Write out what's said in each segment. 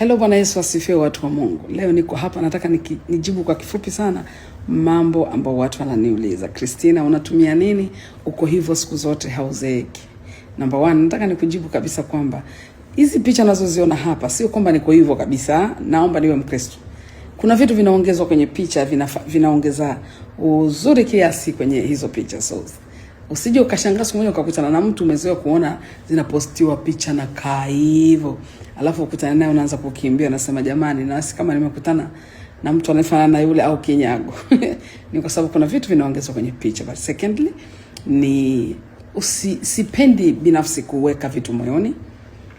Hello, Bwana Yesu asifiwe, watu wa Mungu. Leo niko hapa nataka nijibu kwa kifupi sana mambo ambao watu wananiuliza. Christina, unatumia nini? Uko hivyo siku zote hauzeeki. Number 1, nataka nikujibu kabisa kwamba hizi picha nazoziona hapa sio kwamba niko hivyo kabisa. Naomba niwe Mkristo. Kuna vitu vinaongezwa kwenye picha, vinaongeza uzuri kiasi kwenye hizo picha. So usije ukashangaa siku moja ukakutana na mtu umezoea kuona zinapostiwa picha na kaa hivyo, alafu ukutana naye unaanza kukimbia, nasema jamani, na kama nimekutana na mtu anafanana na yule au kinyago. Ni kwa sababu kuna vitu vinaongezwa kwenye picha. But secondly, ni sipendi binafsi kuweka vitu moyoni.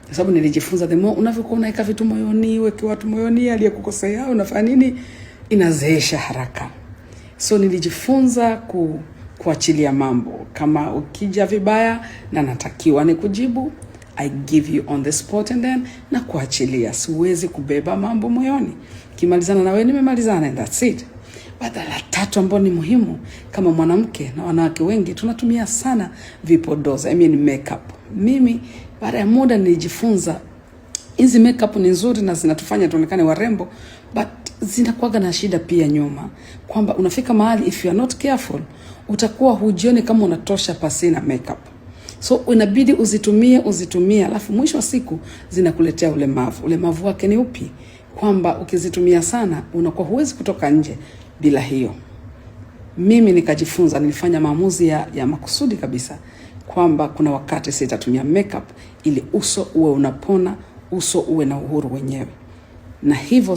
Kwa sababu nilijifunza the more unavyokuwa unaweka vitu moyoni, weke watu moyoni, aliyekukosea unafanya nini, inazeesha haraka. So nilijifunza kuachilia mambo. Kama ukija vibaya na natakiwa nikujibu, I give you on the spot and then na kuachilia. Siwezi kubeba mambo moyoni. Kimalizana na wewe nimemalizana and that's it. But la tatu ambalo ni muhimu, kama mwanamke na wanawake wengi tunatumia sana vipodozi, makeup. Mimi baada ya muda nilijifunza hizi makeup ni nzuri na zinatufanya tuonekane warembo, but zinakuwa na shida pia nyuma, kwamba unafika mahali if you are not careful utakuwa hujioni kama unatosha pasi na makeup. So inabidi uzitumie, alafu mwisho wa siku zinakuletea ulemavu. Ulemavu wake ni upi? Kwamba ukizitumia sana unakuwa huwezi kutoka nje bila hiyo. Mimi nikajifunza, nilifanya maamuzi ya makusudi kabisa kwamba kuna wakati sitatumia makeup ili uso uwe unapona, uso uwe na uhuru wenyewe. Na hivyo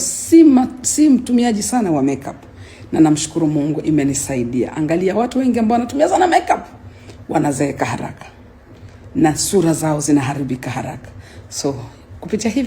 si mtumiaji sana wa makeup. Na namshukuru Mungu imenisaidia. Angalia watu wengi ambao wanatumia sana makeup wanazeeka haraka na sura zao zinaharibika haraka. So kupitia hivi